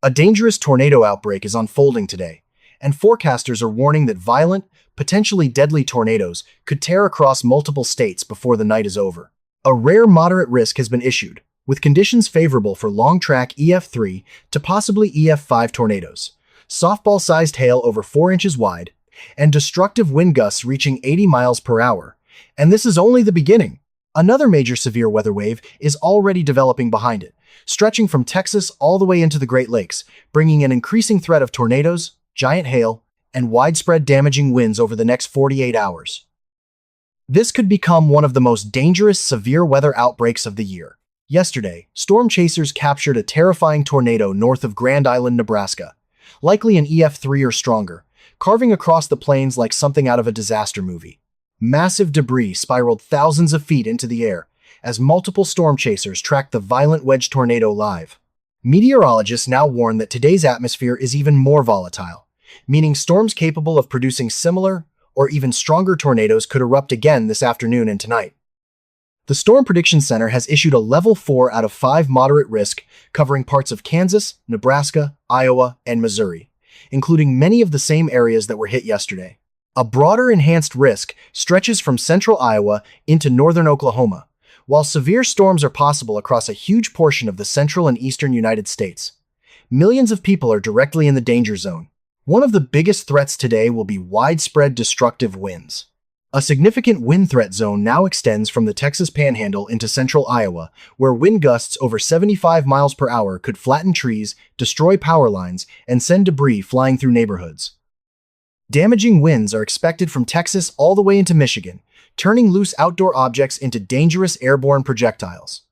A dangerous tornado outbreak is unfolding today, and forecasters are warning that violent, potentially deadly tornadoes could tear across multiple states before the night is over. A rare moderate risk has been issued, with conditions favorable for long-track EF3 to possibly EF5 tornadoes, softball-sized hail over 4 inches wide, and destructive wind gusts reaching 80 miles per hour. And this is only the beginning. Another major severe weather wave is already developing behind it, stretching from Texas all the way into the Great Lakes, bringing an increasing threat of tornadoes, giant hail, and widespread damaging winds over the next 48 hours. This could become one of the most dangerous severe weather outbreaks of the year. Yesterday, storm chasers captured a terrifying tornado north of Grand Island, Nebraska, likely an EF3 or stronger, carving across the plains like something out of a disaster movie. Massive debris spiraled thousands of feet into the air as multiple storm chasers tracked the violent wedge tornado live. Meteorologists now warn that today's atmosphere is even more volatile, meaning storms capable of producing similar or even stronger tornadoes could erupt again this afternoon and tonight. The Storm Prediction Center has issued a Level 4 out of 5 moderate risk covering parts of Kansas, Nebraska, Iowa, and Missouri, including many of the same areas that were hit yesterday. A broader enhanced risk stretches from central Iowa into northern Oklahoma, while severe storms are possible across a huge portion of the central and eastern United States. Millions of people are directly in the danger zone. One of the biggest threats today will be widespread destructive winds. A significant wind threat zone now extends from the Texas Panhandle into central Iowa, where wind gusts over 75 miles per hour could flatten trees, destroy power lines, and send debris flying through neighborhoods. Damaging winds are expected from Texas all the way into Michigan, turning loose outdoor objects into dangerous airborne projectiles.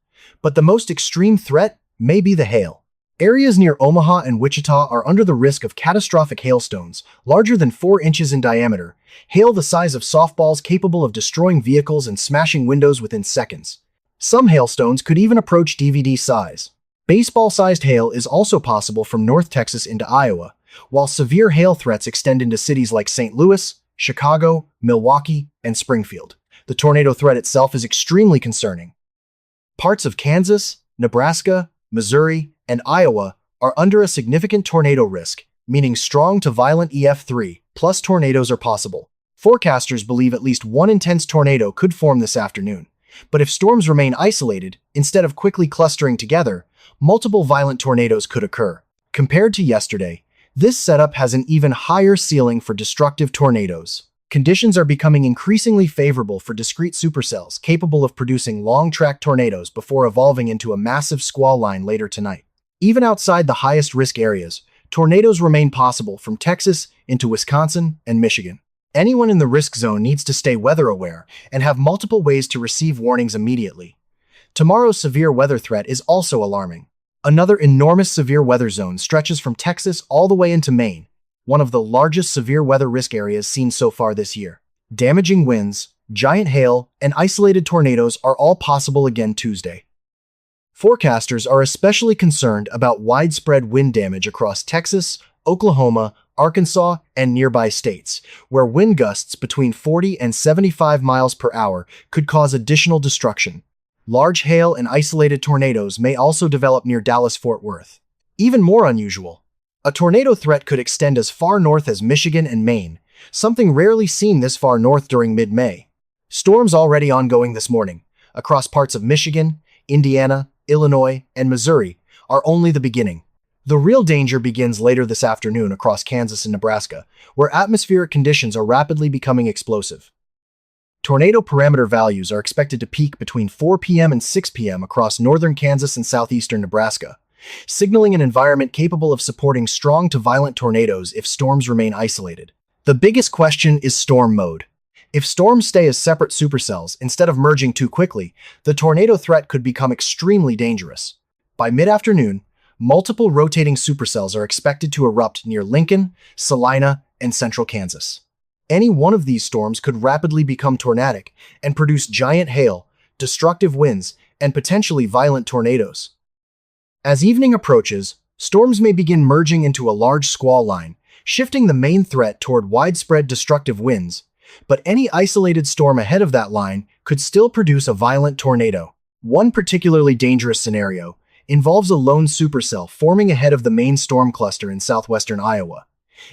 But the most extreme threat may be the hail. Areas near Omaha and Wichita are under the risk of catastrophic hailstones, larger than 4 inches in diameter, hail the size of softballs capable of destroying vehicles and smashing windows within seconds. Some hailstones could even approach DVD size. Baseball-sized hail is also possible from North Texas into Iowa, while severe hail threats extend into cities like St. Louis, Chicago, Milwaukee, and Springfield. The tornado threat itself is extremely concerning. Parts of Kansas, Nebraska, Missouri, and Iowa are under a significant tornado risk, meaning strong to violent EF3 plus tornadoes are possible. Forecasters believe at least one intense tornado could form this afternoon. But if storms remain isolated, instead of quickly clustering together, multiple violent tornadoes could occur. Compared to yesterday, this setup has an even higher ceiling for destructive tornadoes. Conditions are becoming increasingly favorable for discrete supercells capable of producing long-track tornadoes before evolving into a massive squall line later tonight. Even outside the highest risk areas, tornadoes remain possible from Texas into Wisconsin and Michigan. Anyone in the risk zone needs to stay weather aware and have multiple ways to receive warnings immediately. Tomorrow's severe weather threat is also alarming. Another enormous severe weather zone stretches from Texas all the way into Maine, one of the largest severe weather risk areas seen so far this year. Damaging winds, giant hail, and isolated tornadoes are all possible again Tuesday. Forecasters are especially concerned about widespread wind damage across Texas, Oklahoma, Arkansas, and nearby states, where wind gusts between 40 and 75 miles per hour could cause additional destruction. Large hail and isolated tornadoes may also develop near Dallas-Fort Worth. Even more unusual, a tornado threat could extend as far north as Michigan and Maine, something rarely seen this far north during mid-May. Storms already ongoing this morning across parts of Michigan, Indiana, Illinois, and Missouri are only the beginning. The real danger begins later this afternoon across Kansas and Nebraska, where atmospheric conditions are rapidly becoming explosive. Tornado parameter values are expected to peak between 4 p.m. and 6 p.m. across northern Kansas and southeastern Nebraska, signaling an environment capable of supporting strong to violent tornadoes if storms remain isolated. The biggest question is storm mode. If storms stay as separate supercells instead of merging too quickly, the tornado threat could become extremely dangerous. By mid-afternoon, multiple rotating supercells are expected to erupt near Lincoln, Salina, and central Kansas. Any one of these storms could rapidly become tornadic and produce giant hail, destructive winds, and potentially violent tornadoes. As evening approaches, storms may begin merging into a large squall line, shifting the main threat toward widespread destructive winds, but any isolated storm ahead of that line could still produce a violent tornado. One particularly dangerous scenario involves a lone supercell forming ahead of the main storm cluster in southwestern Iowa.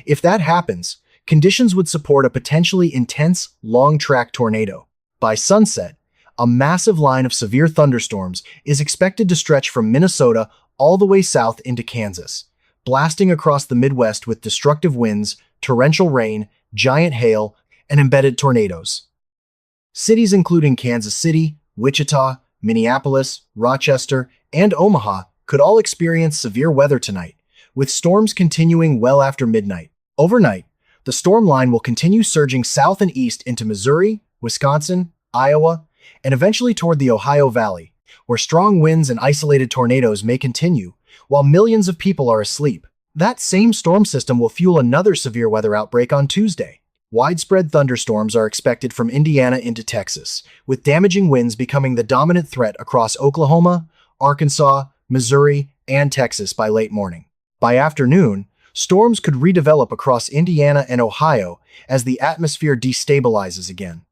If that happens, conditions would support a potentially intense, long-track tornado. By sunset, a massive line of severe thunderstorms is expected to stretch from Minnesota all the way south into Kansas, blasting across the Midwest with destructive winds, torrential rain, giant hail, and embedded tornadoes. Cities including Kansas City, Wichita, Minneapolis, Rochester, and Omaha could all experience severe weather tonight, with storms continuing well after midnight. Overnight, the storm line will continue surging south and east into Missouri, Wisconsin, Iowa, and eventually toward the Ohio Valley, where strong winds and isolated tornadoes may continue, while millions of people are asleep. That same storm system will fuel another severe weather outbreak on Tuesday. Widespread thunderstorms are expected from Indiana into Texas, with damaging winds becoming the dominant threat across Oklahoma, Arkansas, Missouri, and Texas by late morning. By afternoon, storms could redevelop across Indiana and Ohio as the atmosphere destabilizes again,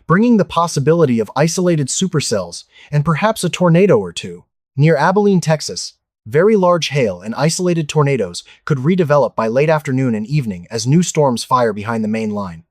bringing the possibility of isolated supercells and perhaps a tornado or two. Near Abilene, Texas, very large hail and isolated tornadoes could redevelop by late afternoon and evening as new storms fire behind the main line.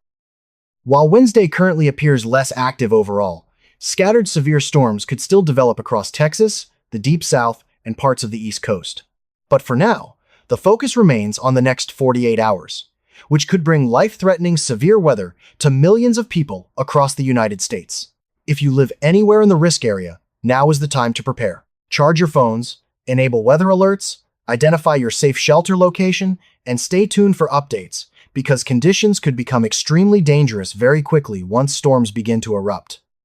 While Wednesday currently appears less active overall, scattered severe storms could still develop across Texas, the Deep South, and parts of the East Coast. But for now, the focus remains on the next 48 hours, which could bring life-threatening severe weather to millions of people across the United States. If you live anywhere in the risk area, now is the time to prepare. Charge your phones, enable weather alerts, identify your safe shelter location, and stay tuned for updates, because conditions could become extremely dangerous very quickly once storms begin to erupt.